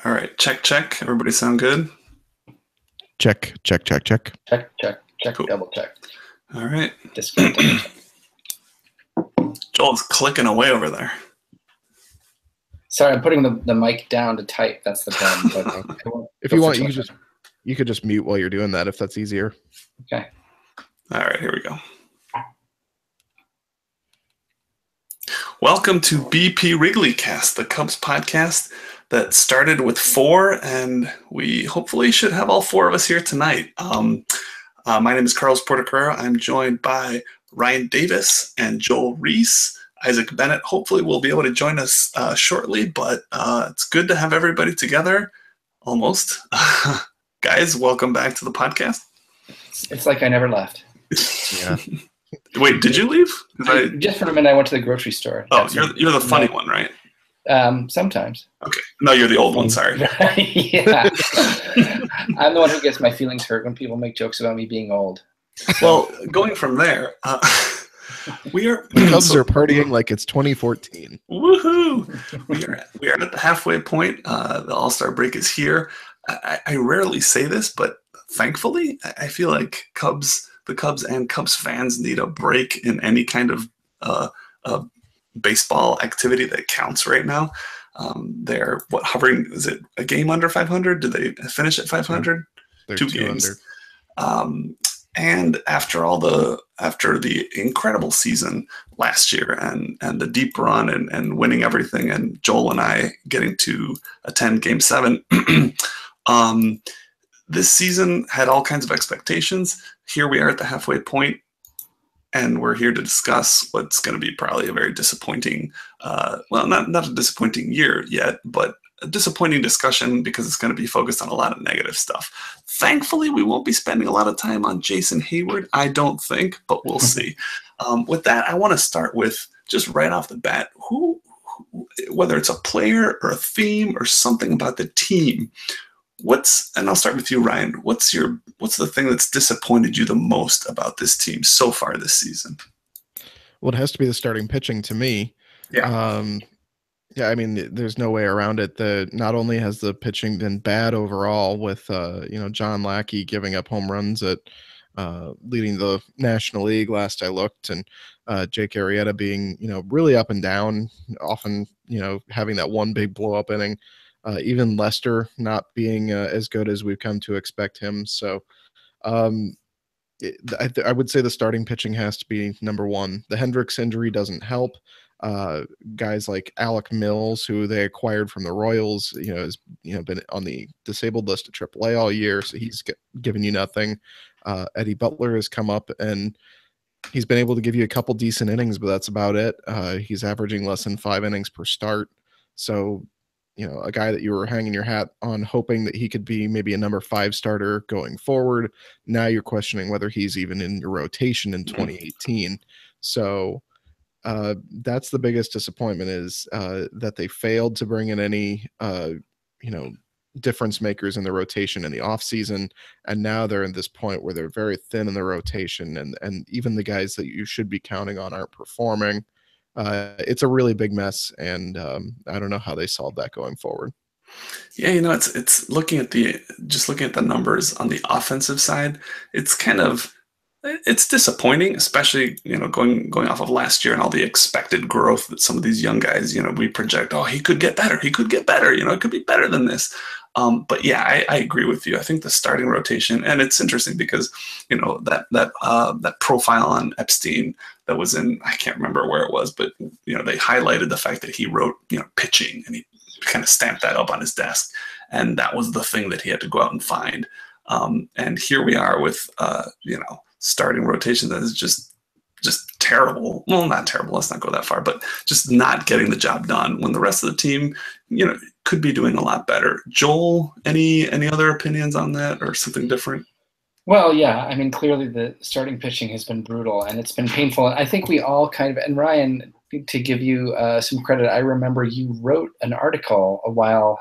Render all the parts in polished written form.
All right, check. Everybody sound good? Check. Check, Cool. double check. All right. Discount, double check. Joel's clicking away over there. Sorry, I'm putting the mic down to type. That's the problem. But If you want, you could just mute while you're doing that if that's easier. Okay. All right, here we go. Welcome to BP Wrigleycast, the Cubs podcast that started with 4, and we hopefully should have all 4 of us here tonight. My name is Carlos Portocarrero. I'm joined by Ryan Davis and Joel Reese. Isaac Bennett hopefully will be able to join us shortly, but it's good to have everybody together, almost. Guys, welcome back to the podcast. It's like I never left. Yeah. Wait, did you leave? Just for a minute, I went to the grocery store. Oh, you're the funny one, right? Sometimes. Okay. No, you're the old one, sorry. Yeah. I'm the one who gets my feelings hurt when people make jokes about me being old. Well, going from there, the Cubs are partying like it's 2014. Woohoo! We are at the halfway point. The All Star break is here. I rarely say this, but thankfully, I feel like the Cubs and Cubs fans need a break in any kind of baseball activity that counts right now. They're hovering? Is it a game under 500? Did they finish at 500? They're 2 games. And after the incredible season last year and the deep run and winning everything, and Joel and I getting to attend Game 7, this season had all kinds of expectations. Here we are at the halfway point, and we're here to discuss what's going to be probably a very disappointing, not a disappointing year yet, but a disappointing discussion because it's going to be focused on a lot of negative stuff. Thankfully, we won't be spending a lot of time on Jason Hayward, I don't think, but we'll see. With that, I want to start with just right off the bat, who, whether it's a player or a theme or something about the team, and I'll start with you, Ryan. What's the thing that's disappointed you the most about this team so far this season? Well, it has to be the starting pitching to me. Yeah. Yeah, I mean, there's no way around it. Not only has the pitching been bad overall with John Lackey giving up home runs at leading the National League last I looked, and Jake Arrieta being really up and down, often having that one big blow up inning. Even Lester not being as good as we've come to expect him. So I would say the starting pitching has to be number one. The Hendricks injury doesn't help. Guys like Alec Mills, who they acquired from the Royals, has been on the disabled list at AAA all year, so he's given you nothing. Eddie Butler has come up and he's been able to give you a couple decent innings, but that's about it. He's averaging less than 5 innings per start. So, a guy that you were hanging your hat on, hoping that he could be maybe a number 5 starter going forward. Now you're questioning whether he's even in your rotation in 2018. So that's the biggest disappointment, is that they failed to bring in any, difference makers in the rotation in the offseason. And now they're in this point where they're very thin in the rotation, and even the guys that you should be counting on aren't performing. It's a really big mess, and I don't know how they solve that going forward. Yeah, it's looking at the numbers on the offensive side. It's disappointing, especially going off of last year and all the expected growth that some of these young guys we project. Oh, he could get better. He could get better. It could be better than this. But yeah, I agree with you. I think the starting rotation, and it's interesting because that profile on Epstein that was in, I can't remember where it was, but they highlighted the fact that he wrote pitching, and he kind of stamped that up on his desk, and that was the thing that he had to go out and find. And here we are with starting rotation that is just terrible. Well, not terrible. Let's not go that far, but just not getting the job done when the rest of the team, could be doing a lot better. Joel, any other opinions on that or something different? Well, yeah. I mean, clearly the starting pitching has been brutal and it's been painful. I think we all and Ryan, to give you some credit, I remember you wrote an article a while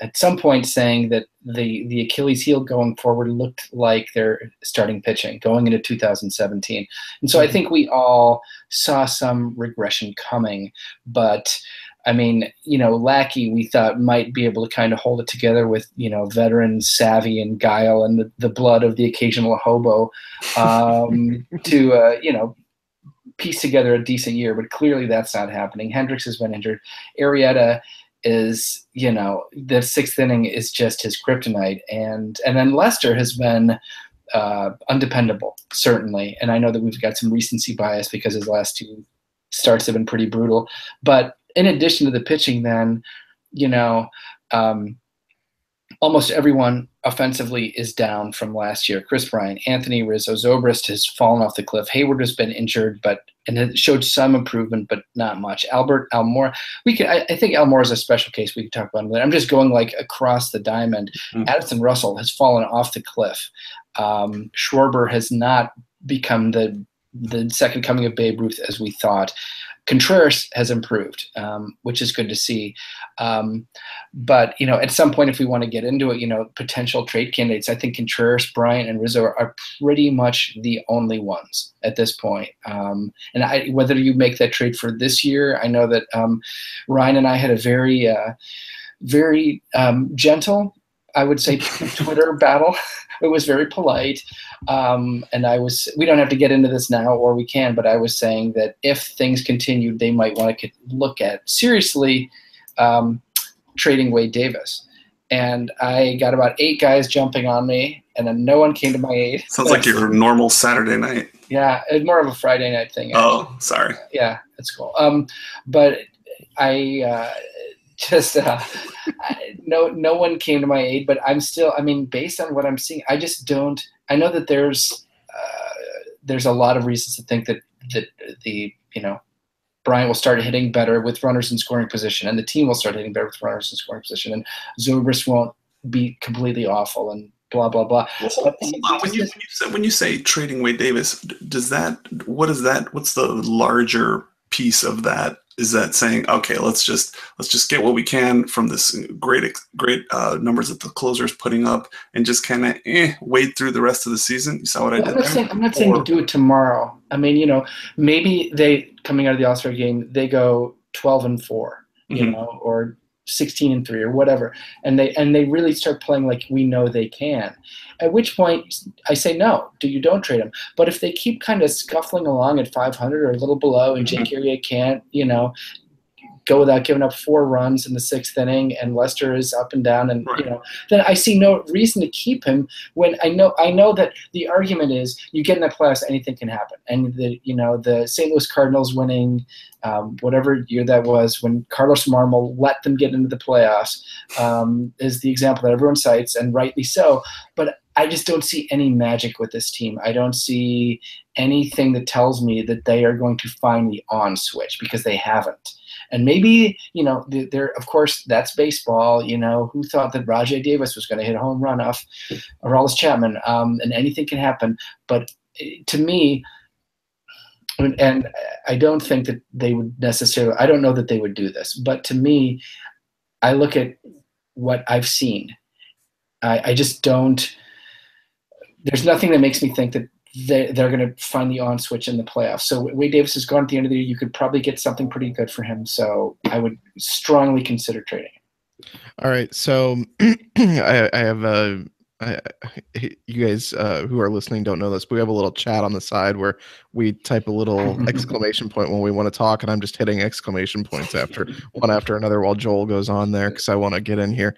at some point saying that the Achilles heel going forward looked like their starting pitching going into 2017. And so I think we all saw some regression coming, but I mean, Lackey we thought might be able to kind of hold it together with, veteran savvy and guile and the blood of the occasional hobo to piece together a decent year, but clearly that's not happening. Hendricks has been injured. Arrieta is, the sixth inning is just his kryptonite. And then Lester has been undependable, certainly. And I know that we've got some recency bias because his last two starts have been pretty brutal. But in addition to the pitching, then, almost everyone offensively is down from last year. Chris Bryant, Anthony Rizzo, Zobrist has fallen off the cliff. Hayward has been injured, and it showed some improvement, but not much. Albert Almora, I think Almora is a special case. We could talk about him later. I'm just going like across the diamond. Addison Russell has fallen off the cliff. Schwarber has not become the second coming of Babe Ruth as we thought. Contreras has improved, which is good to see. But, at some point, if we want to get into it, potential trade candidates, I think Contreras, Bryant, and Rizzo are pretty much the only ones at this point. And whether you make that trade for this year, I know that Ryan and I had a very, very gentle, I would say, Twitter battle. It was very polite. And we don't have to get into this now, or we can, but I was saying that if things continued, they might want to look at seriously trading Wade Davis. And I got about 8 guys jumping on me, and then no one came to my aid. Sounds like your normal Saturday night. Yeah, it's more of a Friday night thing. Actually. Oh, sorry. Yeah, that's cool. But I just no one came to my aid, but I'm still, based on what I'm seeing, I just don't. I know that there's a lot of reasons to think that the Bryant will start hitting better with runners in scoring position, and the team will start hitting better with runners in scoring position, and Zobrist won't be completely awful, and blah blah blah. Well, hold on. When you say trading Wade Davis, what's the larger piece of that? Is that saying, okay, let's just get what we can from this great numbers that the closer is putting up, and just kind of wade through the rest of the season? You saw what I did there? I'm not saying to do it tomorrow. Maybe they, coming out of the All Star game, they go 12-4, or 16-3 or whatever, and they really start playing like we know they can. At which point I say no, you don't trade them. But if they keep kind of scuffling along at 500 or a little below, and Jake Arrieta can't, go without giving up 4 runs in the 6th inning, and Lester is up and down, and then I see no reason to keep him. When I know that the argument is you get in the playoffs, anything can happen, and the St. Louis Cardinals winning whatever year that was when Carlos Marmol let them get into the playoffs is the example that everyone cites, and rightly so. But I just don't see any magic with this team. I don't see anything that tells me that they are going to find the on switch, because they haven't. And maybe, they're, of course, that's baseball. Who thought that Rajai Davis was going to hit a home run off Aroldis Chapman? And anything can happen. But to me, and I don't think that they would necessarily – I don't know that they would do this. But to me, I look at what I've seen. I just don't – there's nothing that makes me think that they're going to find the on switch in the playoffs. So Wade Davis is gone at the end of the year. You could probably get something pretty good for him. So I would strongly consider trading him. All right. So I have you guys who are listening don't know this, but we have a little chat on the side where we type a little exclamation point when we want to talk, and I'm just hitting exclamation points one after another while Joel goes on there because I want to get in here.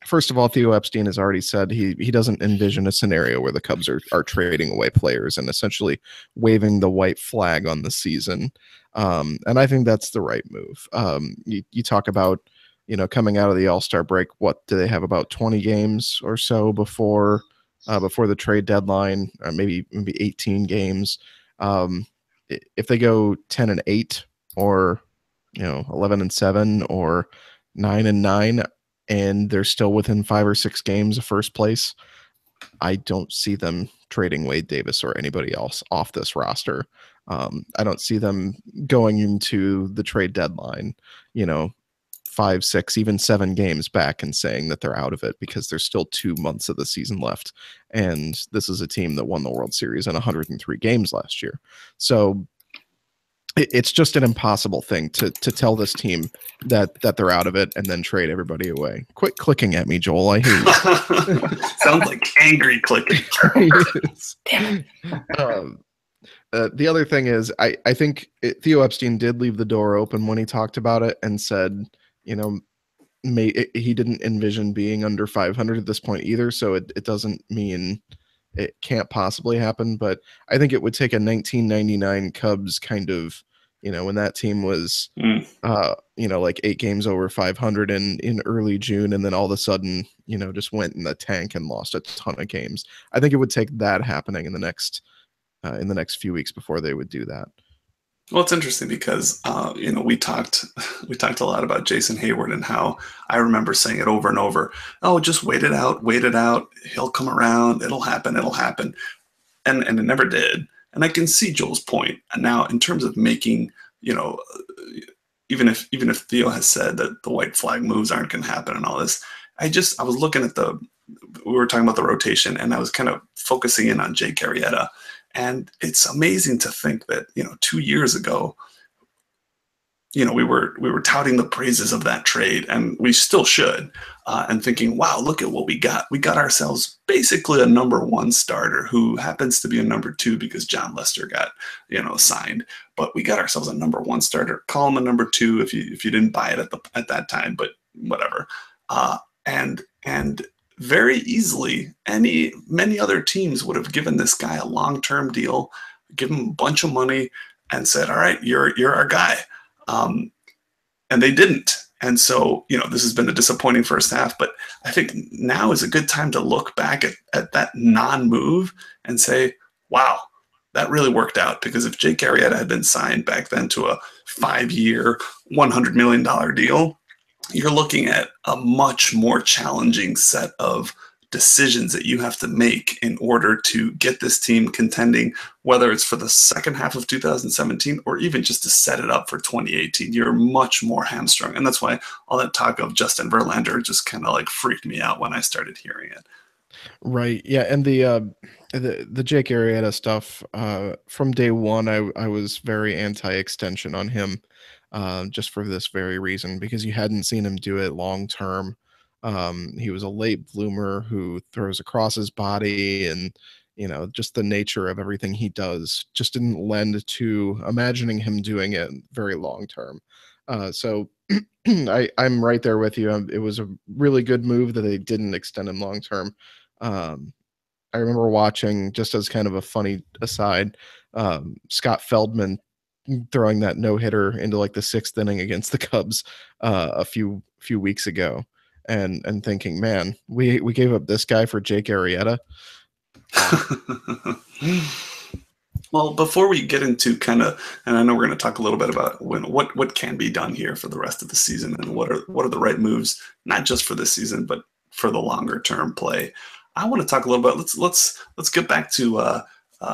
First of all, Theo Epstein has already said he doesn't envision a scenario where the Cubs are trading away players and essentially waving the white flag on the season. And I think that's the right move. You talk about, coming out of the All-Star break, what do they have, about 20 games or so before the trade deadline, or maybe 18 games. If they go 10-8 or 11-7 or 9-9, and they're still within 5 or 6 games of first place, I don't see them trading Wade Davis or anybody else off this roster. I don't see them going into the trade deadline, 5, 6, even 7 games back and saying that they're out of it, because there's still 2 months of the season left. And this is a team that won the World Series in 103 games last year. So it's just an impossible thing to tell this team that they're out of it and then trade everybody away. Quit clicking at me, Joel. I hear you. Sounds like angry clicking. Damn it. The other thing is, I think Theo Epstein did leave the door open when he talked about it and said, he didn't envision being under 500 at this point either. So it doesn't mean it can't possibly happen. But I think it would take a 1999 Cubs kind of, when that team was, like 8 games over 500 in early June, and then all of a sudden, just went in the tank and lost a ton of games. I think it would take that happening in the next few weeks before they would do that. Well, it's interesting because we talked a lot about Jason Hayward and how I remember saying it over and over. Oh, just wait it out. He'll come around. It'll happen. And it never did. And I can see Joel's point. And now, in terms of making, even if Theo has said that the white flag moves aren't going to happen and all this, I was looking at we were talking about the rotation, and I was kind of focusing in on Jake Arrieta. And it's amazing to think that, 2 years ago, we were touting the praises of that trade, and we still should, and thinking, wow, look at what we got. We got ourselves basically a number 1 starter who happens to be a number 2 because John Lester got, signed. But we got ourselves a number 1 starter. Call him a number 2 if you didn't buy it at that time, but whatever. And very easily, many other teams would have given this guy a long-term deal, given him a bunch of money, and said, "All right, you're our guy," and they didn't. And so, this has been a disappointing first half. But I think now is a good time to look back at that non-move and say, "Wow, that really worked out." Because if Jake Arrieta had been signed back then to a 5-year, $100 million deal, you're looking at a much more challenging set of decisions that you have to make in order to get this team contending, whether it's for the second half of 2017 or even just to set it up for 2018. You're much more hamstrung. And that's why all that talk of Justin Verlander just kind of like freaked me out when I started hearing it. Right. Yeah. And the Jake Arrieta stuff, from day one, I was very anti-extension on him. Just for this very reason, because you hadn't seen him do it long term. He was a late bloomer who throws across his body, and just the nature of everything he does just didn't lend to imagining him doing it very long term. So I'm right there with you. It was a really good move that they didn't extend him long term. I remember watching, just as kind of a funny aside, Scott Feldman throwing that no-hitter into like the 6th inning against the Cubs a few weeks ago, and thinking, man, we gave up this guy for Jake Arrieta. Well, before we get into and I know we're going to talk a little bit about what can be done here for the rest of the season, and what are the right moves, not just for this season, but for the longer term play. I want to talk a little bit. Let's get back to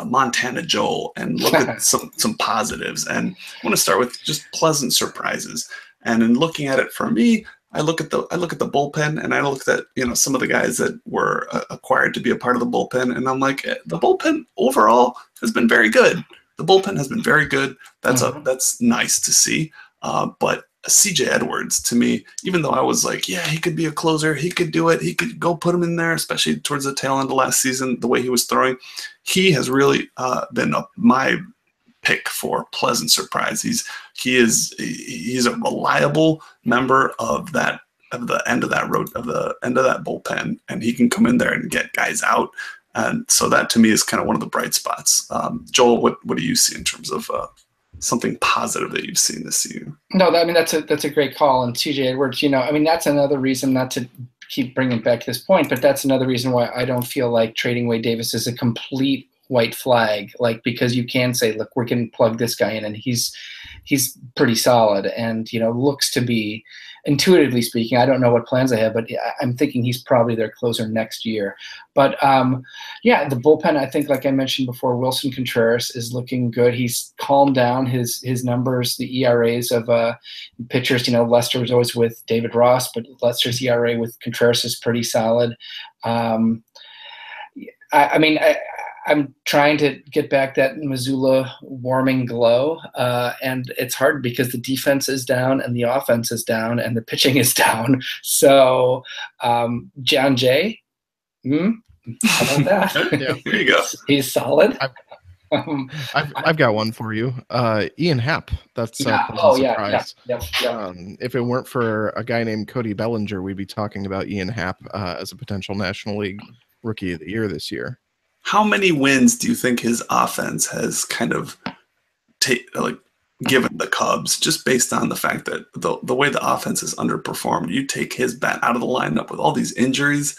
Montana Joel and look at some positives. And I want to start with just pleasant surprises. And in looking at it, for me, I look at the bullpen, and I looked at some of the guys that were acquired to be a part of the bullpen, and I'm like, the bullpen overall has been very good. The bullpen has been very good. That's nice to see. But CJ Edwards, to me, even though I was like, yeah, he could be a closer, he could do it, he could go put him in there, especially towards the tail end of last season, the way he was throwing, he has really been my pick for pleasant surprise. He's a reliable member of the end of that bullpen, and he can come in there and get guys out. And so that to me is kind of one of the bright spots. Joel, what do you see in terms of something positive that you've seen this season? No, I mean, that's a great call. And CJ Edwards, I mean, that's another reason, not to keep bringing back to this point, but that's another reason why I don't feel like trading Wade Davis is a complete white flag, because you can say, look, we can plug this guy in, and he's pretty solid, and looks to be, intuitively speaking, I don't know what plans they have, but I'm thinking he's probably their closer next year. But the bullpen, I think, like I mentioned before, Wilson Contreras is looking good. He's calmed down his numbers, the ERAs of pitchers. Lester was always with David Ross, but Lester's ERA with Contreras is pretty solid. I'm trying to get back that Missoula warming glow, and it's hard because the defense is down and the offense is down and the pitching is down. So, John Jay, how about that? Yeah, there you go. He's solid. I've got one for you. Ian Happ. That's a pleasant surprise. Yep. If it weren't for a guy named Cody Bellinger, we'd be talking about Ian Happ as a potential National League Rookie of the Year this year. How many wins do you think his offense has kind of given the Cubs, just based on the fact that the way the offense has underperformed? You take his bat out of the lineup with all these injuries,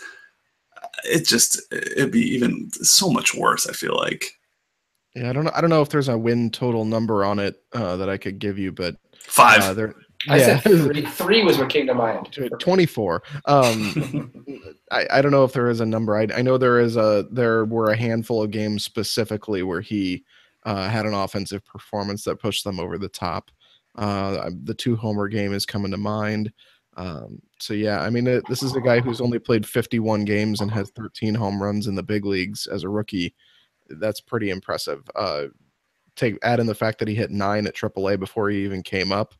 it'd be even so much worse, I feel like. Yeah, I don't know if there's a win total number on it that I could give you, but 5. I said 3. 3 was what came to mind. 24. I don't know if there is a number. I know there were a handful of games specifically where he had an offensive performance that pushed them over the top. The 2-homer game is coming to mind. So yeah, I mean, this is a guy who's only played 51 games and has 13 home runs in the big leagues as a rookie. That's pretty impressive. Add in the fact that he hit 9 at AAA before he even came up.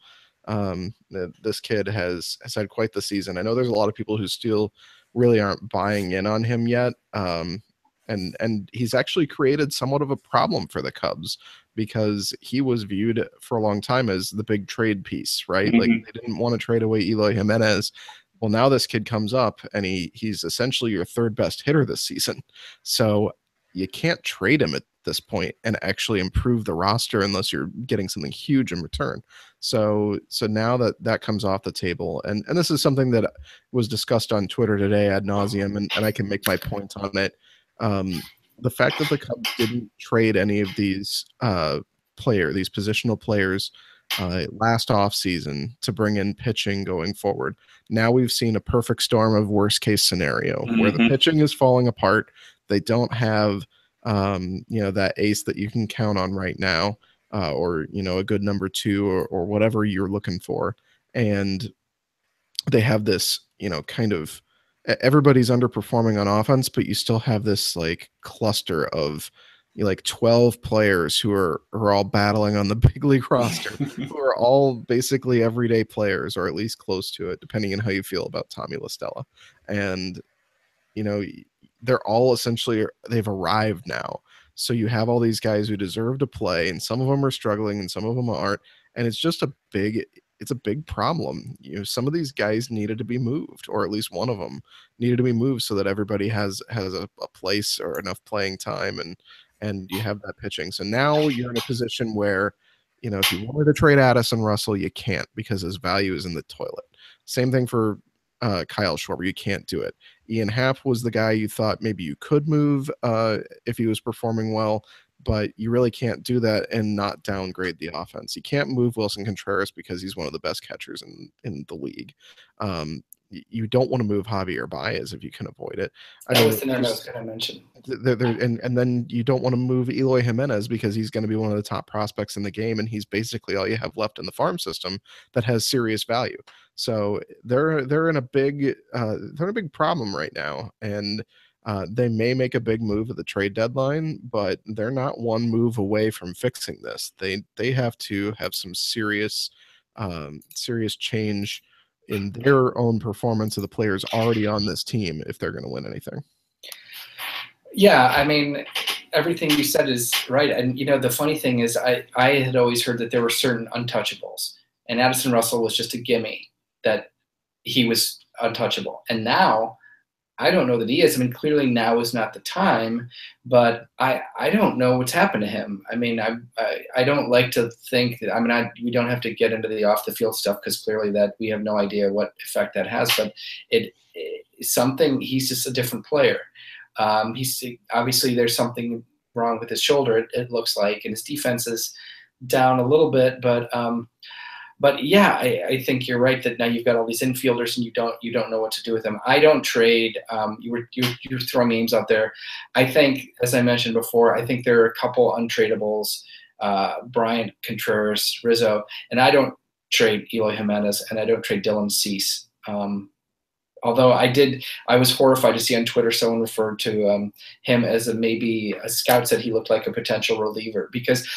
This kid has had quite the season. I know there's a lot of people who still really aren't buying in on him yet. And he's actually created somewhat of a problem for the Cubs because he was viewed for a long time as the big trade piece, right? Mm-hmm. Like they didn't want to trade away Eloy Jimenez. Well, now this kid comes up and he's essentially your third best hitter this season. So you can't trade him at this point and actually improve the roster unless you're getting something huge in return. So now that comes off the table, and this is something that was discussed on Twitter today ad nauseum, and I can make my point on it. The fact that the Cubs didn't trade any of these these positional players last offseason to bring in pitching going forward. Now we've seen a perfect storm of worst case scenario where the pitching is falling apart. They don't have that ace that you can count on right now, or a good number 2 or whatever you're looking for. And they have this, kind of everybody's underperforming on offense, but you still have this like cluster of 12 players who are all battling on the big league roster, who are all basically everyday players, or at least close to it, depending on how you feel about Tommy La Stella. And they're all essentially, they've arrived now. So you have all these guys who deserve to play, and some of them are struggling and some of them aren't. And it's just a big problem. Some of these guys needed to be moved, or at least one of them needed to be moved so that everybody has a place or enough playing time, and you have that pitching. So now you're in a position where, if you wanted to trade Addison Russell, you can't because his value is in the toilet. Same thing for Kyle Schwarber. You can't do it. Ian Happ was the guy you thought maybe you could move if he was performing well, but you really can't do that and not downgrade the offense. You can't move Wilson Contreras because he's one of the best catchers in the league. You don't want to move Javier Baez if you can avoid it. That was the name I was going to mention. And then you don't want to move Eloy Jimenez because he's going to be one of the top prospects in the game, and he's basically all you have left in the farm system that has serious value. So they're in a big problem right now, and they may make a big move at the trade deadline, but they're not one move away from fixing this. They have to have some serious change in their own performance of the players already on this team if they're going to win anything. Yeah, I mean, everything you said is right. And, the funny thing is I had always heard that there were certain untouchables, and Addison Russell was just a gimme, that he was untouchable. And now I don't know that he is. I mean, clearly now is not the time, but I don't know what's happened to him. I mean, I don't like to think that, we don't have to get into the off the field stuff because clearly that we have no idea what effect that has, but he's just a different player. He's obviously there's something wrong with his shoulder. It looks like, and his defense is down a little bit, but yeah, I think you're right that now you've got all these infielders and you don't know what to do with them. I don't trade. You throw memes out there. I think, as I mentioned before, I think there are a couple untradables, Bryant, Contreras, Rizzo, and I don't trade Eloy Jimenez, and I don't trade Dylan Cease. Although I was horrified to see on Twitter someone referred to him as maybe a scout said he looked like a potential reliever, because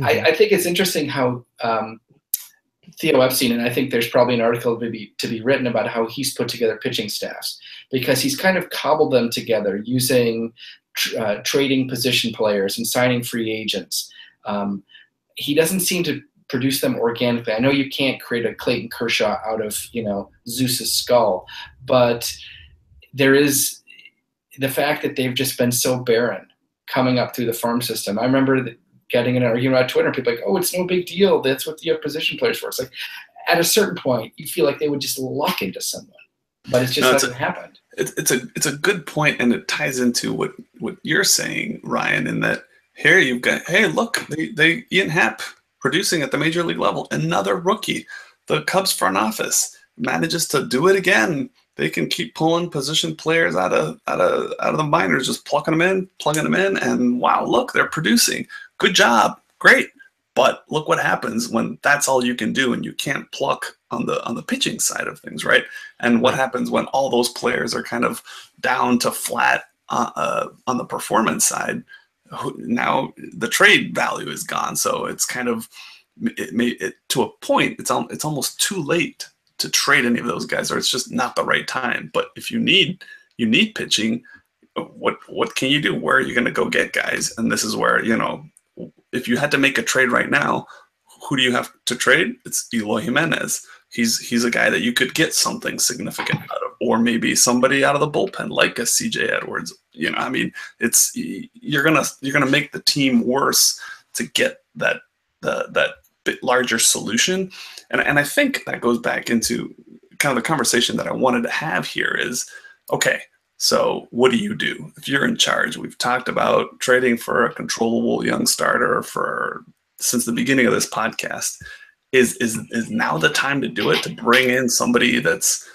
I think it's interesting how Theo Epstein, and I think there's probably an article to be written about how he's put together pitching staffs, because he's kind of cobbled them together using trading position players and signing free agents. He doesn't seem to produce them organically. I know you can't create a Clayton Kershaw out of, Zeus's skull, but there is the fact that they've just been so barren coming up through the farm system. I remember getting in an argument on Twitter, people like, oh, it's no big deal. That's what you have position players for. It's like, at a certain point, you feel like they would just luck into someone, but it just hasn't happened. It's a good point, and it ties into what you're saying, Ryan, in that here you've got, hey, look, they Ian Happ producing at the major league level, another rookie. The Cubs front office manages to do it again. They can keep pulling position players out of the minors, just plugging them in, and wow, look, they're producing. Good job, great. But look what happens when that's all you can do, and you can't pluck on the pitching side of things, right? And what happens when all those players are kind of down to flat on the performance side? Now the trade value is gone, so it's kind of to a point. It's almost too late to trade any of those guys, or it's just not the right time. But if you need pitching, what can you do? Where are you going to go get guys? And this is where, if you had to make a trade right now, who do you have to trade? It's Eloy Jimenez. He's a guy that you could get something significant out of, or maybe somebody out of the bullpen like a CJ Edwards. It's you're gonna make the team worse to get that bit larger solution. And I think that goes back into kind of the conversation that I wanted to have here is, okay, so what do you do if you're in charge? We've talked about trading for a controllable young starter since the beginning of this podcast. Is now the time to do it, to bring in somebody that's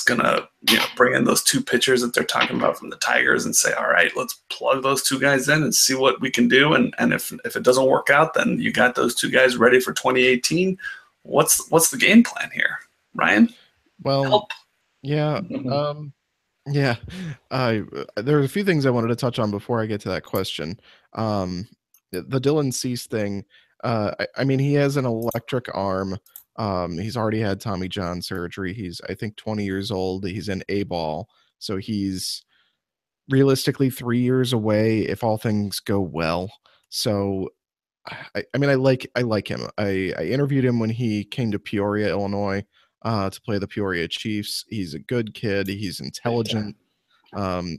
gonna bring in those two pitchers that they're talking about from the Tigers and say, all right, let's plug those two guys in and see what we can do. And if it doesn't work out, then you got those two guys ready for 2018. What's the game plan here, Ryan? Well, help. Yeah. Yeah. There are a few things I wanted to touch on before I get to that question. The Dylan Cease thing. I mean, he has an electric arm. He's already had Tommy John surgery. He's, I think, 20 years old. He's in A-ball. So he's realistically 3 years away if all things go well. So, I like him. I interviewed him when he came to Peoria, Illinois, to play the Peoria Chiefs. He's a good kid. He's intelligent.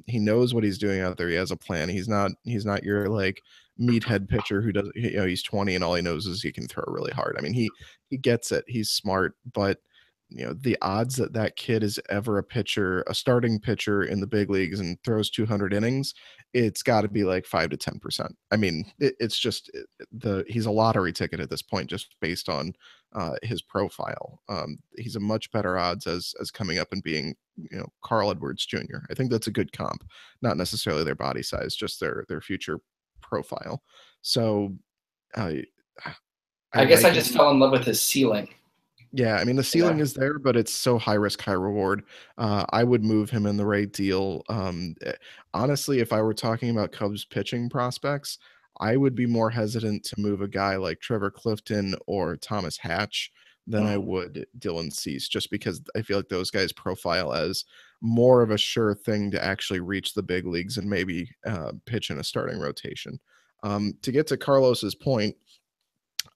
He knows what he's doing out there. He has a plan. He's not your like meathead pitcher who does, he's 20 and all he knows is he can throw really hard. I mean, he gets it. He's smart, but the odds that kid is ever a starting pitcher in the big leagues and throws 200 innings, it's got to be like 5 to 10%. I mean, it's just he's a lottery ticket at this point, just based on his profile. He's a much better odds as coming up and being, Carl Edwards Jr. I think that's a good comp, not necessarily their body size, just their future profile. So I guess I just fell in love with his ceiling. Yeah, I mean, the ceiling is there, but it's so high risk, high reward. I would move him in the right deal. Honestly, if I were talking about Cubs pitching prospects, I would be more hesitant to move a guy like Trevor Clifton or Thomas Hatch than I would Dylan Cease, just because I feel like those guys profile as more of a sure thing to actually reach the big leagues and maybe pitch in a starting rotation. To get to Carlos's point,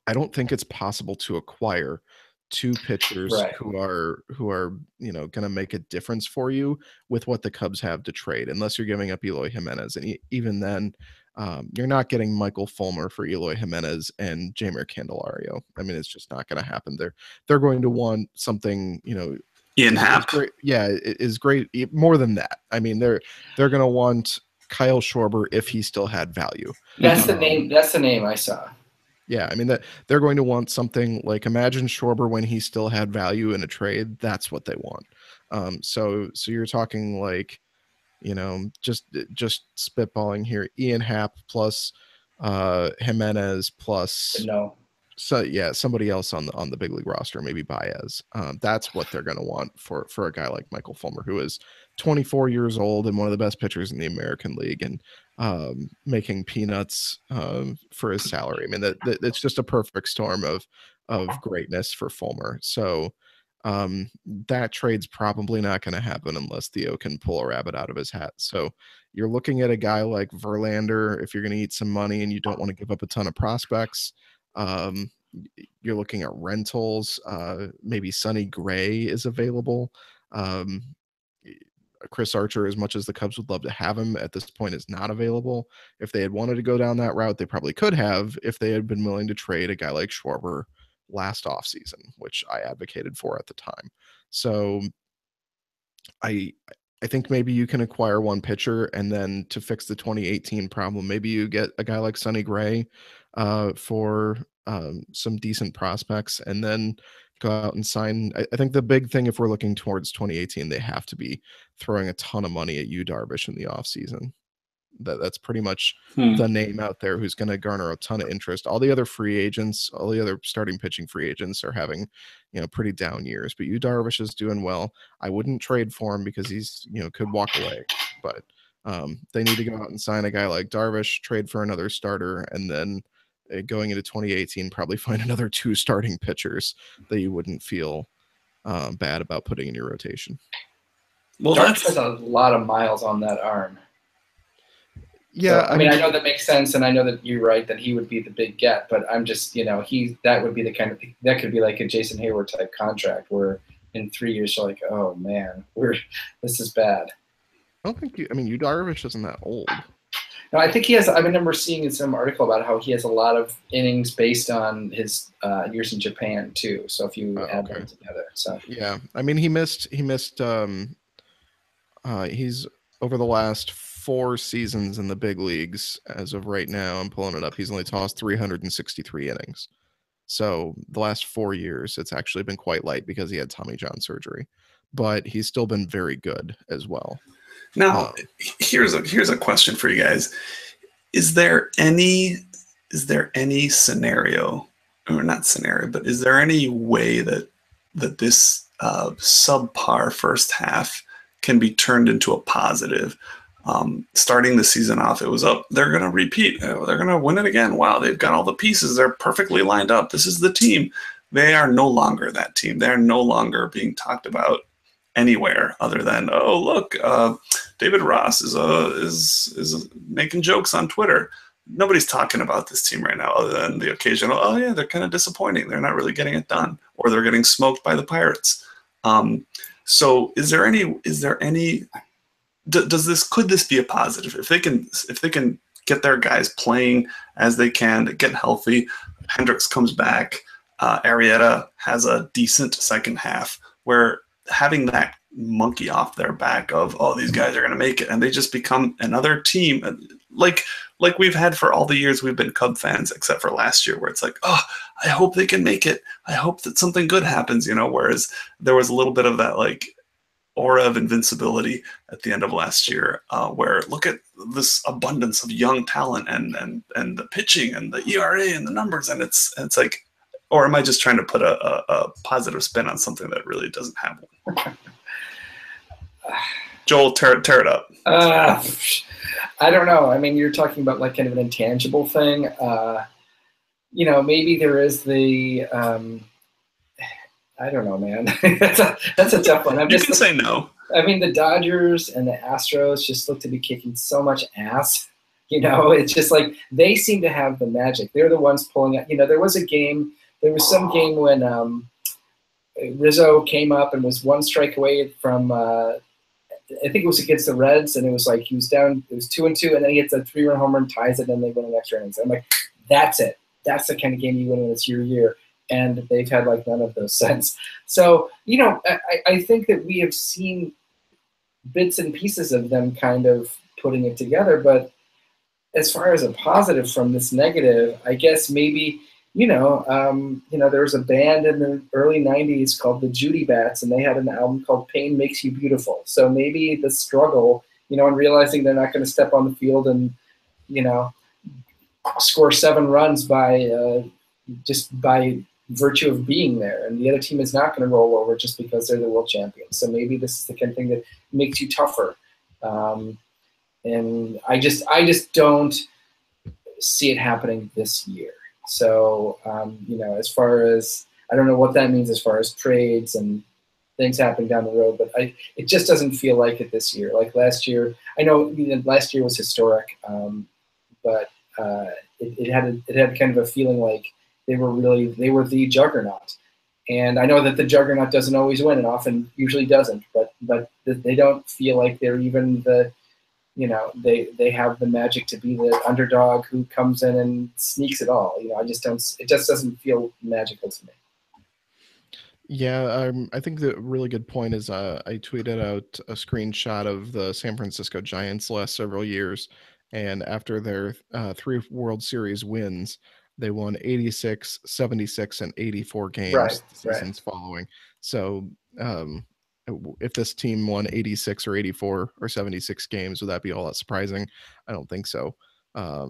I don't think it's possible to acquire two pitchers who are going to make a difference for you with what the Cubs have to trade, unless you're giving up Eloy Jimenez, and even then you're not getting Michael Fulmer for Eloy Jimenez and Jeimer Candelario. I mean, it's just not going to happen. They're going to want something, Ian Happ. Yeah, it is great. More than that, I mean, they're going to want Kyle Schwarber if he still had value. That's the name. That's the name I saw. Yeah, I mean, that they're going to want something like, imagine Schwarber when he still had value in a trade. That's what they want. So you're talking like, just spitballing here, Ian Happ plus Jimenez plus So yeah, somebody else on the big league roster, maybe Baez. That's what they're going to want for a guy like Michael Fulmer, who is 24 years old and one of the best pitchers in the American League, and making peanuts for his salary. I mean, it's just a perfect storm of greatness for Fulmer. So that trade's probably not going to happen unless Theo can pull a rabbit out of his hat. So you're looking at a guy like Verlander if you're going to eat some money and you don't want to give up a ton of prospects. You're looking at rentals. Maybe Sonny Gray is available. Chris Archer, as much as the Cubs would love to have him, at this point is not available. If they had wanted to go down that route, they probably could have if they had been willing to trade a guy like Schwarber last offseason, which I advocated for at the time. So I think maybe you can acquire one pitcher, and then to fix the 2018 problem, maybe you get a guy like Sonny Gray for some decent prospects, and then go out and sign. I think the big thing, if we're looking towards 2018, they have to be throwing a ton of money at Yu Darvish in the offseason. That's pretty much the name out there who's going to garner a ton of interest. All the other free agents, all the other starting pitching free agents are having, pretty down years, but Yu Darvish is doing well. I wouldn't trade for him because he's, could walk away, but they need to go out and sign a guy like Darvish, trade for another starter, and then going into 2018, probably find another 2 starting pitchers that you wouldn't feel bad about putting in your rotation. Well, Darvish has a lot of miles on that arm. Yeah, so, I mean, I know that makes sense, and I know that you're right that he would be the big get, but I'm just, that would be the kind of that could be like a Jason Hayward type contract where in 3 years you're like, oh man, this is bad. I don't think Yu Darvish isn't that old. No, I think he has. I remember seeing in some article about how he has a lot of innings based on his years in Japan too. So if you add them together, so yeah, I mean, he missed. He's over the last 4 seasons in the big leagues as of right now. I'm pulling it up. He's only tossed 363 innings. So the last 4 years, it's actually been quite light because he had Tommy John surgery, but he's still been very good as well. Now, here's a question for you guys. Is there any scenario, or not scenario, but is there any way that this subpar first half can be turned into a positive? Starting the season off, it was up. They're going to repeat. They're going to win it again. Wow, they've got all the pieces. They're perfectly lined up. This is the team. They are no longer that team. They're no longer being talked about anywhere other than, oh, look, David Ross is making jokes on Twitter. Nobody's talking about this team right now other than the occasional, oh yeah, they're kind of disappointing. They're not really getting it done, or they're getting smoked by the Pirates. So could this be a positive if they can get their guys playing as they can, get healthy? Hendricks comes back, Arrieta has a decent second half where having that monkey off their back of, oh, these guys are going to make it, and they just become another team like we've had for all the years we've been Cub fans, except for last year, where it's like, oh, I hope they can make it. I hope that something good happens, whereas there was a little bit of that like aura of invincibility at the end of last year, where look at this abundance of young talent and the pitching and the ERA and the numbers, and it's like, or am I just trying to put a positive spin on something that really doesn't have one? Joel, tear it up. I don't know. I mean, you're talking about like kind of an intangible thing. Maybe there is the. I don't know, man. that's a tough one. You can say no. I mean, the Dodgers and the Astros just look to be kicking so much ass. It's just like they seem to have the magic. They're the ones pulling it. There was some game when Rizzo came up and was 1 strike away from, I think it was against the Reds, and it was like he was down, it was 2-2, and then he hits a 3-run homer and ties it, and then they win an extra innings. I'm like, that's it. That's the kind of game you win when it's your year. And they've had like none of those since. So, I think that we have seen bits and pieces of them kind of putting it together. But as far as a positive from this negative, I guess maybe, there was a band in the early 90s called the Judy Bats, and they had an album called Pain Makes You Beautiful. So maybe the struggle, and realizing they're not going to step on the field and, score 7 runs by, just by virtue of being there, and the other team is not going to roll over just because they're the world champions. So maybe this is the kind of thing that makes you tougher. And I just don't see it happening this year. So, as far as, I don't know what that means as far as trades and things happening down the road, but it just doesn't feel like it this year. Like last year, I know last year was historic, but it had kind of a feeling like they were the juggernaut. And I know that the juggernaut doesn't always win, and often usually doesn't, but they don't feel like they're even they have the magic to be the underdog who comes in and sneaks it all. It just doesn't feel magical to me. Yeah, I think the really good point is I tweeted out a screenshot of the San Francisco Giants last several years, and after their 3 World Series wins, they won 86, 76, and 84 games the seasons following. So if this team won 86 or 84 or 76 games, would that be all that surprising? I don't think so. I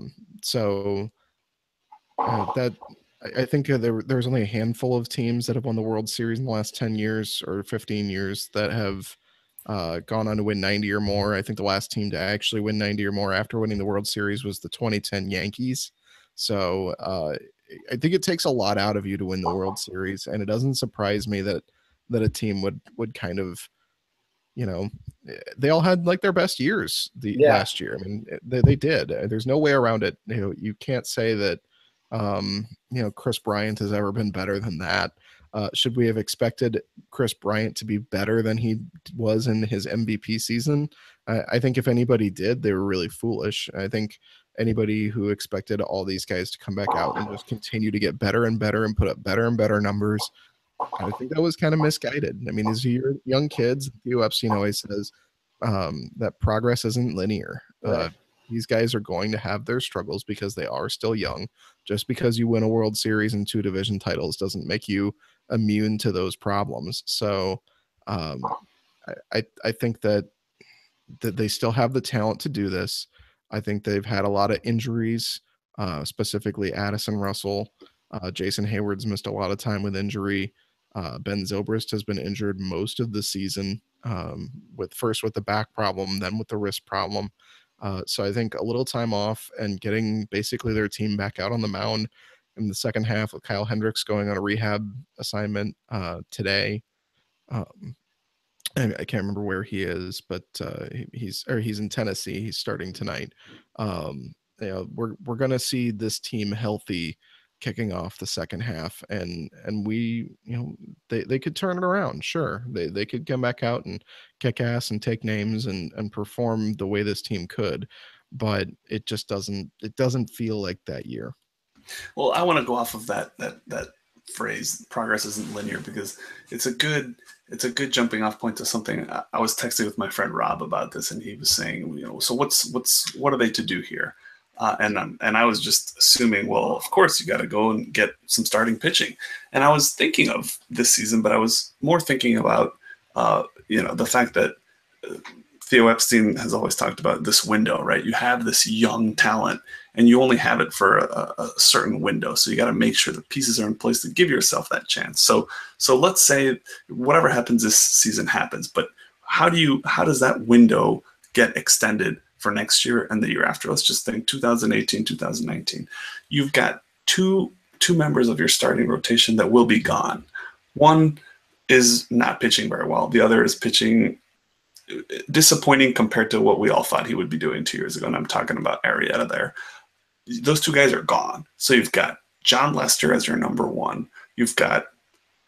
think there's only a handful of teams that have won the World Series in the last 10 years or 15 years that have gone on to win 90 or more. I think the last team to actually win 90 or more after winning the World Series was the 2010 Yankees. So I think it takes a lot out of you to win the World Series, and it doesn't surprise me that a team would kind of, they all had like their best years last year. I mean, they did. There's no way around it. You can't say that Chris Bryant has ever been better than that. Should we have expected Chris Bryant to be better than he was in his MVP season? I think if anybody did, they were really foolish. I think anybody who expected all these guys to come back out and just continue to get better and better and put up better and better numbers, I think that was kind of misguided. I mean, these are young kids. The UFC always says that progress isn't linear. Right. These guys are going to have their struggles because they are still young. Just because you win a World Series and 2 division titles doesn't make you immune to those problems. So I think that they still have the talent to do this. I think they've had a lot of injuries, specifically Addison Russell. Jason Hayward's missed a lot of time with injury. Ben Zobrist has been injured most of the season, with the back problem, then with the wrist problem. So I think a little time off and getting basically their team back out on the mound in the second half, with Kyle Hendricks going on a rehab assignment today. I can't remember where he is, but he's in Tennessee. He's starting tonight. We're gonna see this team healthy kicking off the second half, and we, they could turn it around. Sure, they could come back out and kick ass and take names and perform the way this team could, but it just doesn't feel like that year. Well, I want to go off of that phrase, progress isn't linear, because it's a good jumping off point to something. I was texting with my friend Rob about this, and he was saying, so what are they to do here? And I was just assuming, well, of course you got to go and get some starting pitching. And I was thinking of this season, but I was more thinking about the fact that Theo Epstein has always talked about this window, right? You have this young talent, and you only have it for a certain window. So you got to make sure the pieces are in place to give yourself that chance. So let's say whatever happens this season happens, but how does that window get extended for next year and the year after? Let's just think 2018, 2019. You've got two members of your starting rotation that will be gone. One is not pitching very well. The other is pitching disappointing compared to what we all thought he would be doing 2 years ago. And I'm talking about Arrieta there. Those two guys are gone. So you've got John Lester as your number one. You've got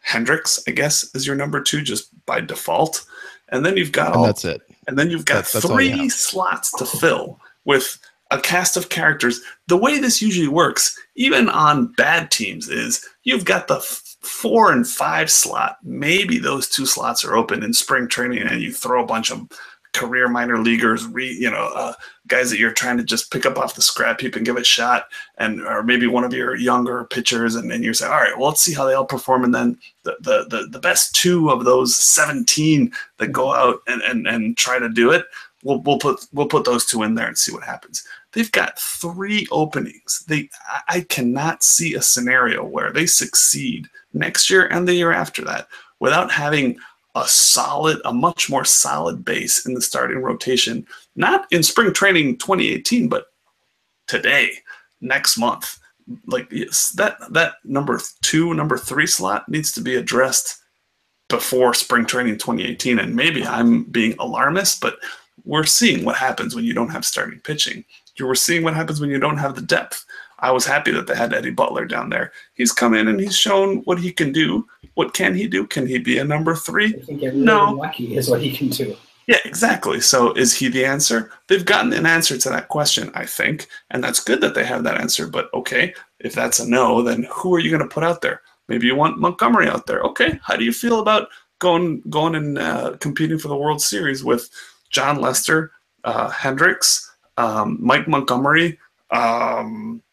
Hendricks, I guess, as your number two, just by default. And then you've got that's it. And then you've got that's three slots to fill with a cast of characters. The way this usually works, even on bad teams, is you've got the 4 and 5 slot. Maybe those 2 slots are open in spring training, and you throw a bunch of career minor leaguers, guys that you're trying to just pick up off the scrap heap and give it a shot, or maybe one of your younger pitchers, and then you say, all right, well, let's see how they all perform, and then the best 2 of those 17 that go out and try to do it, we'll put those 2 in there and see what happens. They've got 3 openings. I cannot see a scenario where they succeed next year and the year after that without having a much more solid base in the starting rotation, not in spring training 2018, but today, next month. Like, yes, that number 2, number 3 slot needs to be addressed before spring training 2018. And maybe I'm being alarmist, but we're seeing what happens when you don't have starting pitching. You were seeing what happens when you don't have the depth. I was happy that they had Eddie Butler down there. He's come in and he's shown what he can do. What can he do? Can he be a number 3? I think everybody No. lucky is what he can do. Yeah, exactly. So is he the answer? They've gotten an answer to that question, I think, and that's good that they have that answer. But okay, if that's a no, then who are you going to put out there? Maybe you want Montgomery out there. Okay, how do you feel about going and competing for the World Series with John Lester, Hendricks, Mike Montgomery? I'm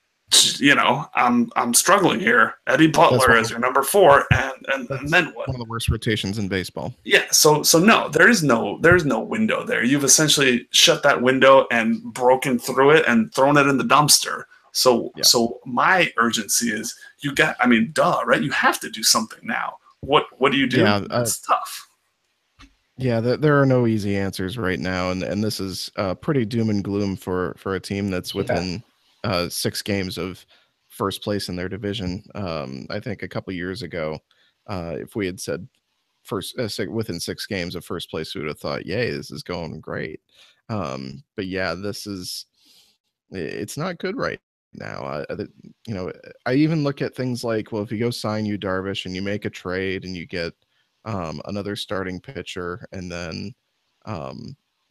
struggling here. Eddie Butler as your number 4, and then what? One of the worst rotations in baseball. Yeah, so no, there's no window there. You've essentially shut that window and broken through it and thrown it in the dumpster. So my urgency is right? You have to do something now. What do you do? Yeah, it's tough. Yeah, there are no easy answers right now, and this is pretty doom and gloom for a team that's within 6 games of first place in their division. I think a couple years ago, if we had said within 6 games of first place, we would have thought, "Yay, this is going great." But yeah, it's not good right now. I even look at things like, well, if you go sign Yu Darvish and you make a trade and you get another starting pitcher, and then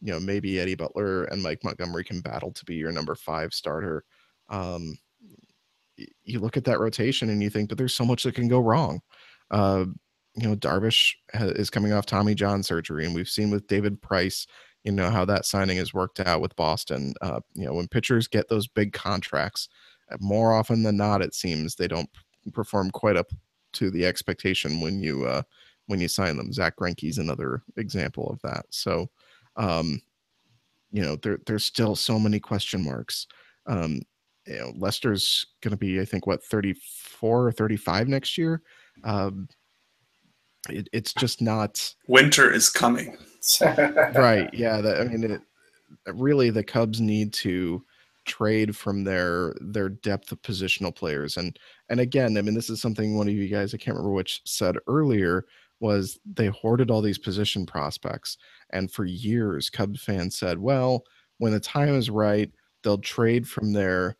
maybe Eddie Butler and Mike Montgomery can battle to be your number 5 starter. You look at that rotation and you think, but there's so much that can go wrong. Darvish is coming off Tommy John surgery, and we've seen with David Price, how that signing has worked out with Boston. When pitchers get those big contracts, more often than not, it seems they don't perform quite up to the expectation when you sign them. Zach Greinke's another example of that. So, there's still so many question marks. Lester's going to be, I think, 34 or 35 next year. It's just not. Winter is coming. Right. Yeah. Really, the Cubs need to trade from their depth of positional players. And again, this is something one of you guys, I can't remember which, said earlier, was they hoarded all these position prospects. And for years, Cubs fans said, well, when the time is right, they'll trade from their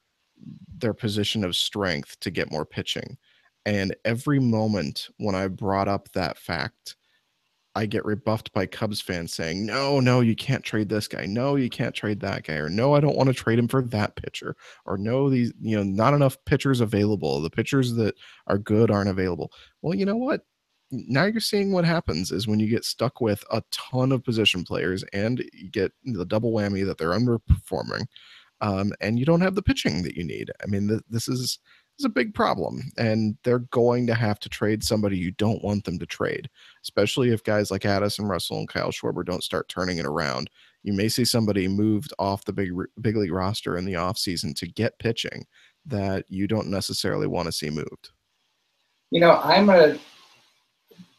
position of strength to get more pitching. And every moment when I brought up that fact, I get rebuffed by Cubs fans saying, no, you can't trade this guy. No, you can't trade that guy. Or no, I don't want to trade him for that pitcher. Or no, these, not enough pitchers available. The pitchers that are good aren't available. Well, you know what? Now you're seeing what happens is when you get stuck with a ton of position players and you get the double whammy that they're underperforming, and you don't have the pitching that you need. This is a big problem, and they're going to have to trade somebody you don't want them to trade, especially if guys like Addison Russell and Kyle Schwarber don't start turning it around. You may see somebody moved off the big league roster in the offseason to get pitching that you don't necessarily want to see moved. I'm going to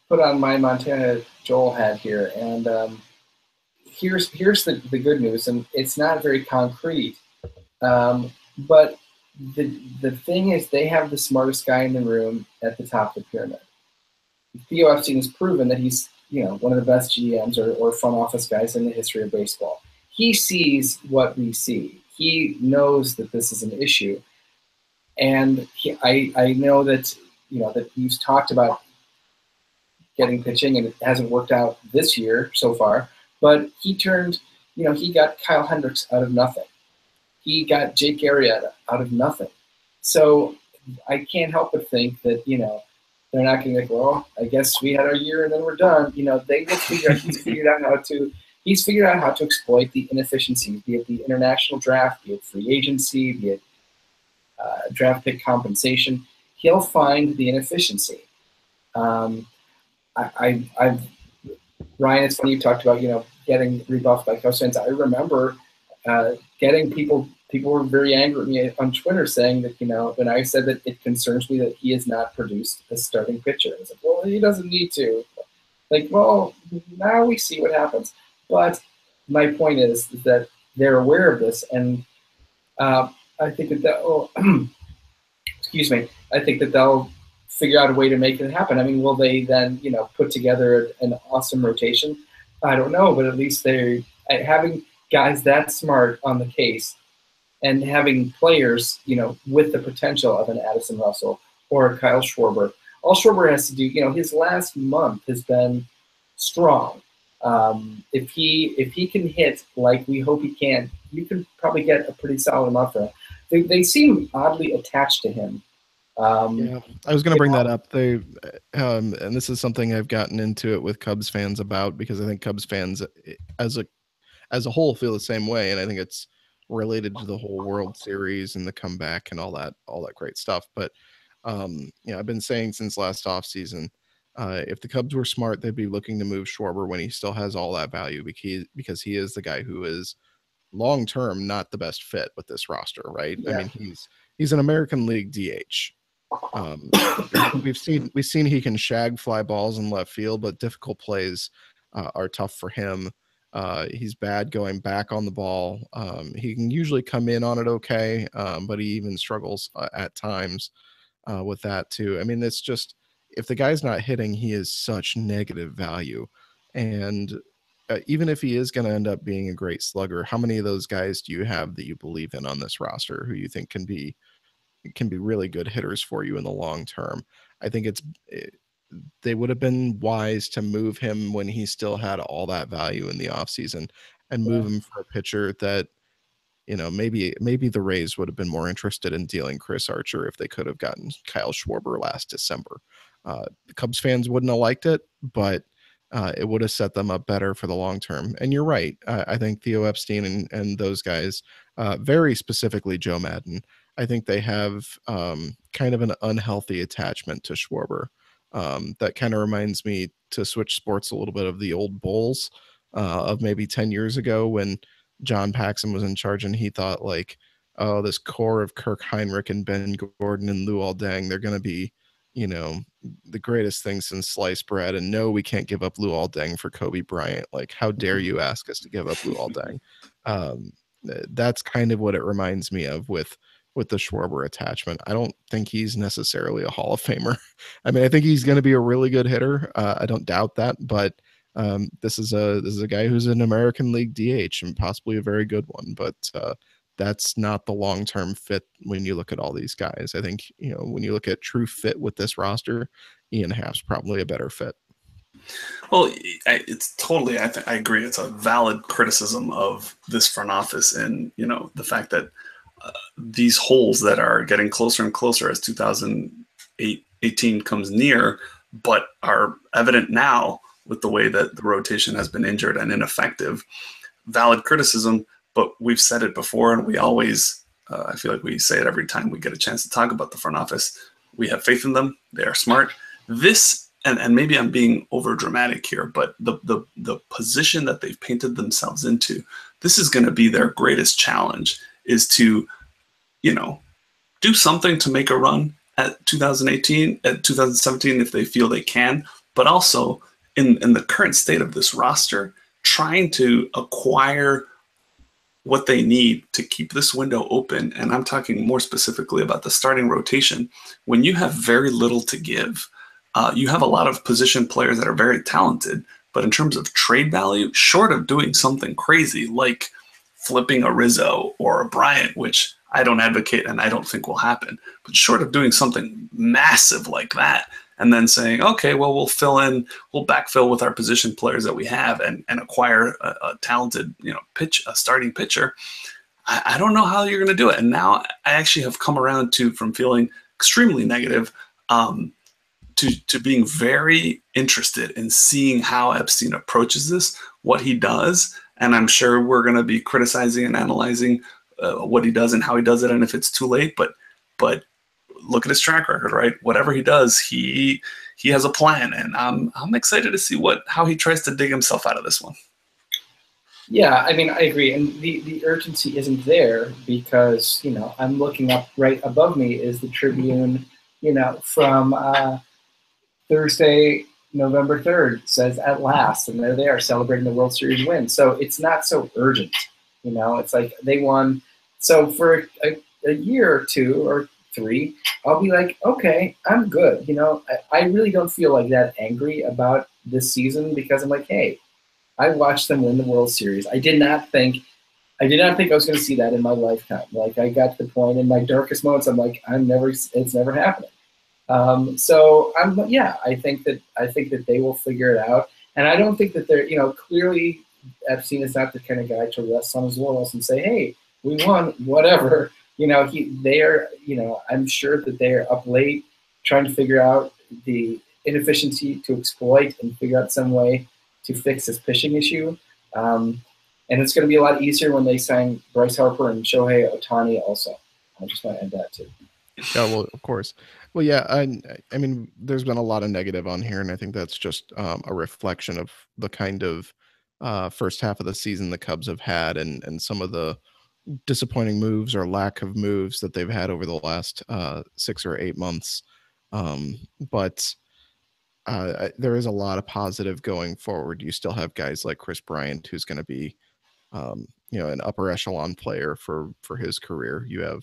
put on my Montana Joel hat here, and here's the good news, and it's not very concrete, but the thing is, they have the smartest guy in the room at the top of the pyramid. Theo Epstein has proven that he's one of the best GMs or front office guys in the history of baseball. He sees what we see. He knows that this is an issue, and I know that that he's talked about getting pitching, and it hasn't worked out this year so far. But he got Kyle Hendricks out of nothing. He got Jake Arrieta out of nothing. So I can't help but think that, they're not going to be like, well, I guess we had our year and then we're done. They just he's figured out how to exploit the inefficiencies, be it the international draft, be it free agency, be it draft pick compensation. He'll find the inefficiency. Ryan, it's funny you talked about, getting rebuffed by Cubs fans. I remember getting people people were very angry at me on Twitter saying that, when I said that it concerns me that he has not produced a starting pitcher. I was like, well, he doesn't need to. Like, well, now we see what happens. But my point is that they're aware of this, and I think that excuse me, I think that they'll figure out a way to make it happen. I mean, will they then, put together an awesome rotation? I don't know, but at least they're having guys that smart on the case and having players, with the potential of an Addison Russell or a Kyle Schwarber. All Schwarber has to do, his last month has been strong. If he can hit like we hope he can, you can probably get a pretty solid amount for him. They seem oddly attached to him. Yeah, I was going to bring that up. They, and this is something I've gotten into it with Cubs fans about, because I think Cubs fans as a whole feel the same way, and I think it's related to the whole World Series and the comeback and all that great stuff. But I've been saying since last offseason, if the Cubs were smart, they'd be looking to move Schwarber when he still has all that value, because he is the guy who is long term not the best fit with this roster, right? Yeah. I mean, he's an American League DH. We've seen he can shag fly balls in left field, but difficult plays are tough for him. He's bad going back on the ball. He can usually come in on it okay, but he even struggles at times with that too. I mean, it's just, if the guy's not hitting, he is such negative value. And even if he is going to end up being a great slugger, how many of those guys do you have that you believe in on this roster who you think can be really good hitters for you in the long term? I think they would have been wise to move him when he still had all that value in the offseason, and move him for a pitcher that, maybe the Rays would have been more interested in dealing Chris Archer if they could have gotten Kyle Schwarber last December. The Cubs fans wouldn't have liked it, but it would have set them up better for the long term. And you're right. I think Theo Epstein and those guys, very specifically Joe Madden, I think they have kind of an unhealthy attachment to Schwarber. That kind of reminds me, to switch sports a little bit, of the old Bulls of maybe 10 years ago, when John Paxson was in charge, and he thought, like, oh, this core of Kirk Heinrich and Ben Gordon and Lou Aldang, they're going to be, the greatest thing since sliced bread. And no, we can't give up Lou Aldang for Kobe Bryant. Like, how dare you ask us to give up Lou Aldang? That's kind of what it reminds me of with the Schwarber attachment. I don't think he's necessarily a Hall of Famer. I mean, I think he's going to be a really good hitter. I don't doubt that, but this is a guy who's an American League DH, and possibly a very good one. But that's not the long-term fit when you look at all these guys. I think, when you look at true fit with this roster, Ian Happ's probably a better fit. Well, it's totally, I agree. It's a valid criticism of this front office, and, the fact that these holes that are getting closer and closer as 2018 comes near, but are evident now with the way that the rotation has been injured and ineffective. Valid criticism, but we've said it before, and we always, I feel like we say it every time we get a chance to talk about the front office. We have faith in them. They are smart. This, and maybe I'm being over dramatic here, but the position that they've painted themselves into, this is going to be their greatest challenge, is to, do something to make a run at 2018, at 2017, if they feel they can, but also in the current state of this roster, trying to acquire what they need to keep this window open. And I'm talking more specifically about the starting rotation. When you have very little to give, you have a lot of position players that are very talented, but in terms of trade value, short of doing something crazy like flipping a Rizzo or a Bryant, which I don't advocate and I don't think will happen, but short of doing something massive like that, and then saying, okay, well, we'll backfill with our position players that we have and acquire a talented, a starting pitcher. I don't know how you're going to do it. And now I actually have come around from feeling extremely negative to being very interested in seeing how Epstein approaches this, what he does. And I'm sure we're going to be criticizing and analyzing what he does and how he does it, and if it's too late. But look at his track record, right? Whatever he does, he has a plan, and I'm excited to see how he tries to dig himself out of this one. Yeah, I mean, I agree. And the urgency isn't there because, I'm looking up right above me is the Tribune, from Thursday, November 3rd, says at last, and they're there celebrating the World Series win. So it's not so urgent. It's like they won. So for a year or two or three, I'll be like, okay, I'm good. I really don't feel like that angry about this season because I'm like, hey, I watched them win the World Series. I did not think I was going to see that in my lifetime. Like I got to the point in my darkest moments, I'm like, it's never happening. So I think that they will figure it out, and I don't think that they're, clearly Epstein is not the kind of guy to rest on his laurels and say, hey, we won, whatever. I'm sure that they are up late trying to figure out the inefficiency to exploit and figure out some way to fix this pitching issue. And it's going to be a lot easier when they sign Bryce Harper and Shohei Ohtani also. I just want to add that too. Yeah, well, of course. Well, yeah, I mean, there's been a lot of negative on here, and I think that's just a reflection of the kind of first half of the season the Cubs have had, and some of the disappointing moves or lack of moves that they've had over the last 6 or 8 months. But there is a lot of positive going forward. You still have guys like Chris Bryant, who's going to be, an upper echelon player for his career. You have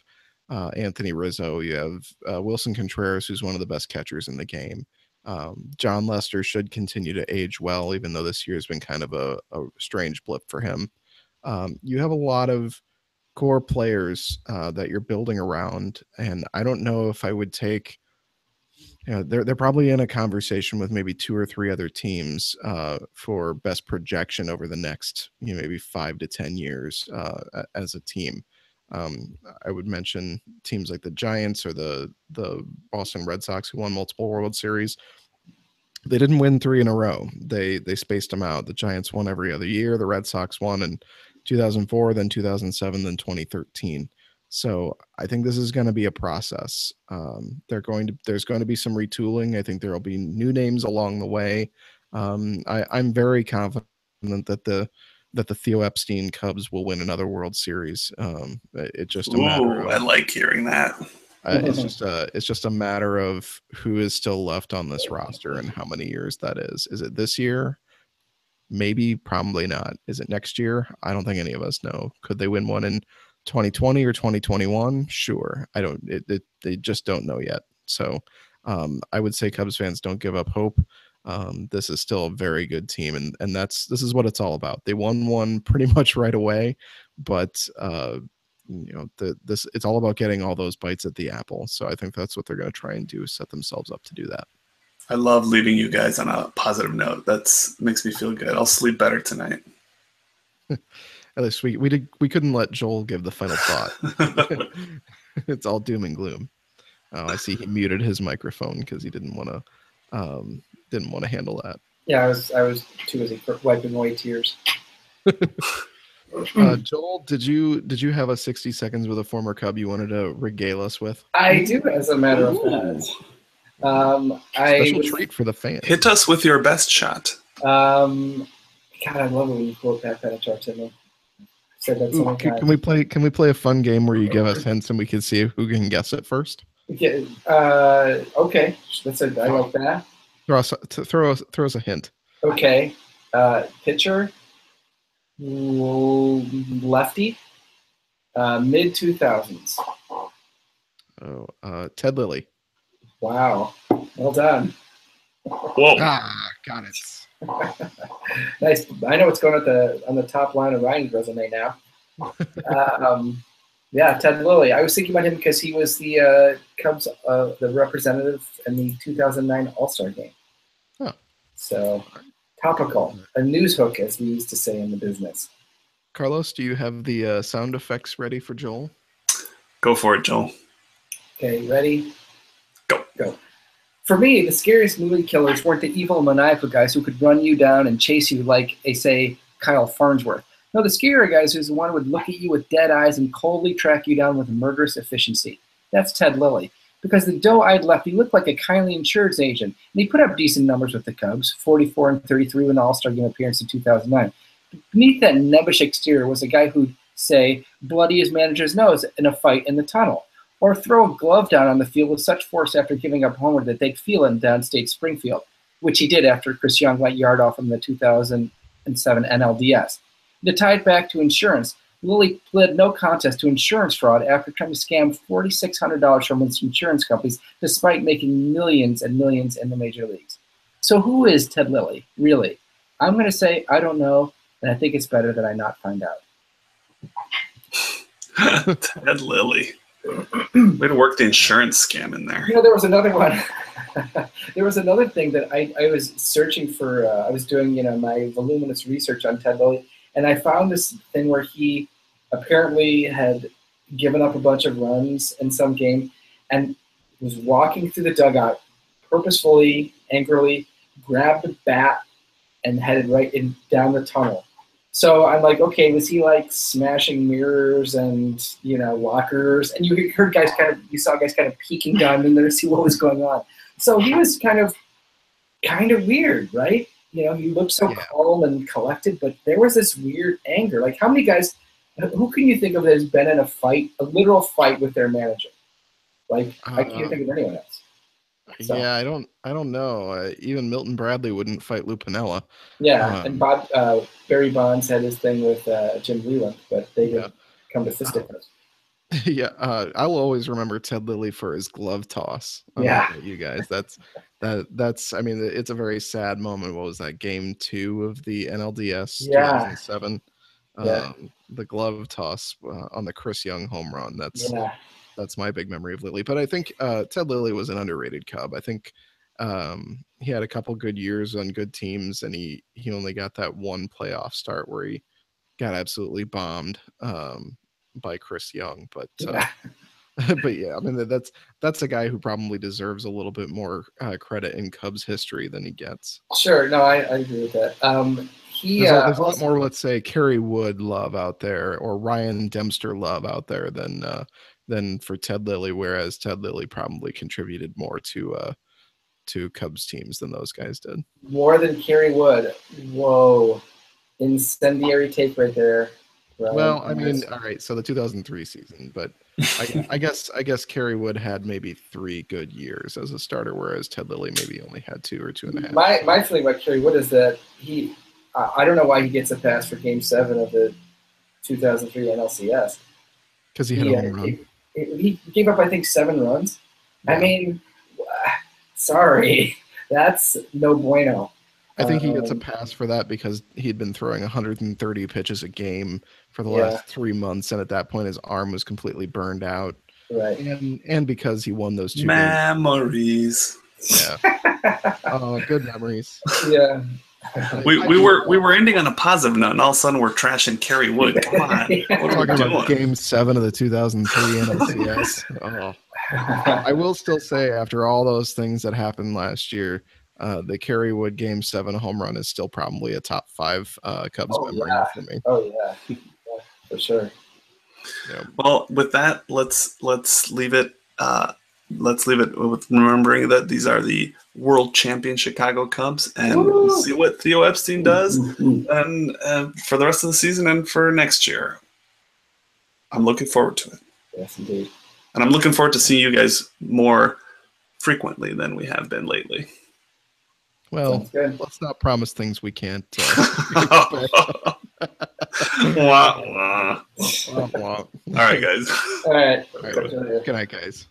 Anthony Rizzo. You have Wilson Contreras, who's one of the best catchers in the game. John Lester should continue to age well, even though this year has been kind of a strange blip for him. You have a lot of core players that you're building around, and I don't know if I would take. They're probably in a conversation with maybe 2 or 3 other teams for best projection over the next, maybe 5 to 10 years as a team. I would mention teams like the Giants or the Boston Red Sox, who won multiple World Series. They didn't win 3 in a row. They spaced them out. The Giants won every other year. The Red Sox won in 2004, then 2007, then 2013. So I think this is going to be a process. There's going to be some retooling. I think there will be new names along the way. I'm very confident that the Theo Epstein Cubs will win another World Series. It's just a matter of, I like hearing that. it's just a matter of who is still left on this roster and how many years that is. Is it this year? Maybe, probably not. Is it next year? I don't think any of us know. Could they win one in 2020 or 2021? Sure. They just don't know yet. So I would say Cubs fans, don't give up hope. This is still a very good team, and this is what it's all about. They won one pretty much right away, but it's all about getting all those bites at the apple. So I think that's what they're going to try and do, set themselves up to do that. I love leaving you guys on a positive note. Makes me feel good. I'll sleep better tonight. At least we couldn't let Joel give the final thought. It's all doom and gloom. Oh, I see he muted his microphone because he didn't want to handle that. Yeah, I was too busy wiping away tears. Joel, did you have a 60 seconds with a former Cub you wanted to regale us with? I do, as a matter of fact. Special treat for the fans. Hit us with your best shot. God, I love it when you quote Pat Benatar to me. Said that so many times. Can we play a fun game where you give us hints and we can see who can guess it first? Okay, I like that. Throw us a hint. Okay, pitcher, lefty, mid 2000s. Oh, Ted Lilly. Wow, well done. Whoa! Got it. Nice. I know what's going on the top line of Ryan's resume now. Yeah, Ted Lilly. I was thinking about him because he was the Cubs, the representative in the 2009 All Star game. Oh. So topical, a news hook, as we used to say in the business. Carlos, do you have the sound effects ready for Joel? Go for it, Joel. Okay, ready? Go. For me, the scariest movie killers weren't the evil maniacal guys who could run you down and chase you like, say, Kyle Farnsworth. No, the scarier guys who's the one who would look at you with dead eyes and coldly track you down with murderous efficiency. That's Ted Lilly. Because the doe-eyed lefty looked like a kindly insurance agent, and he put up decent numbers with the Cubs, 44 and 33 in the All-Star game appearance in 2009. beneath that nebbish exterior was a guy who'd say, bloody his manager's nose in a fight in the tunnel, or throw a glove down on the field with such force after giving up homer that they'd feel it in downstate Springfield, which he did after Chris Young went yard off in the 2007 NLDS. To tie it back to insurance, Lilly pled no contest to insurance fraud after trying to scam $4,600 from its insurance companies, despite making millions and millions in the major leagues. So who is Ted Lilly, really? I'm going to say I don't know, and I think it's better that I not find out. Ted Lilly. Way to work the insurance scam in there. You know, there was another one. There was another thing that I was searching for. I was doing, my voluminous research on Ted Lilly, and I found this thing where he apparently had given up a bunch of runs in some game and was walking through the dugout purposefully, angrily, grabbed a bat and headed right down the tunnel. So I'm like, okay, was he like smashing mirrors and, lockers? And you saw guys kind of peeking down in there to see what was going on. So he was kind of weird, right? He looked so calm and collected, but there was this weird anger. Like, how many guys, who can you think of that has been in a fight, a literal fight with their manager? Like, I can't think of anyone else. So. Yeah, I don't know. Even Milton Bradley wouldn't fight Lou Piniella. Yeah, and Barry Bonds had his thing with Jim Leland, but they didn't come to fisticuffs. Yeah, I will always remember Ted Lilly for his glove toss. You guys, that's. I mean, it's a very sad moment. What was that? Game 2 of the NLDS 2007. The glove toss on the Chris Young home run. That's my big memory of Lilly. But I think Ted Lilly was an underrated Cub. I think he had a couple good years on good teams, and he only got that one playoff start where he got absolutely bombed by Chris Young. But but yeah, I mean that's a guy who probably deserves a little bit more credit in Cubs history than he gets. Sure, no, I agree with that. There's a lot more, let's say, Kerry Wood love out there, or Ryan Dempster love out there than for Ted Lilly, whereas Ted Lilly probably contributed more to Cubs teams than those guys did. More than Kerry Wood. Whoa. Incendiary take right there. Right. Well, I mean, all right, so the 2003 season, but I guess Kerry Wood had maybe 3 good years as a starter, whereas Ted Lilly maybe only had 2 or 2.5. My feeling about Kerry Wood is that I don't know why he gets a pass for Game 7 of the 2003 NLCS. Because he had a home run. He gave up, I think, 7 runs. Yeah. I mean, sorry, that's no bueno. I think he gets a pass for that because he'd been throwing 130 pitches a game for the last 3 months, and at that point his arm was completely burned out. Right. And because he won those 2 memories. Games. Yeah. Oh, good memories. Yeah. We were ending on a positive note, and all of a sudden we're trashing Kerry Wood. Come on, what are we doing? About Game 7 of the 2003 NLCS. Oh. I will still say, after all those things that happened last year, the Kerry Wood Game 7 home run is still probably a top 5 Cubs memory for me. Oh yeah, for sure. Yeah. Well, with that, let's leave it. Let's leave it with remembering that these are the world champion Chicago Cubs, and we'll see what Theo Epstein does and for the rest of the season and for next year. I'm looking forward to it. Yes, indeed. And I'm looking forward to seeing you guys more frequently than we have been lately. Well, let's not promise things we can't. Wah, wah. All right, guys. All right. Good night, guys.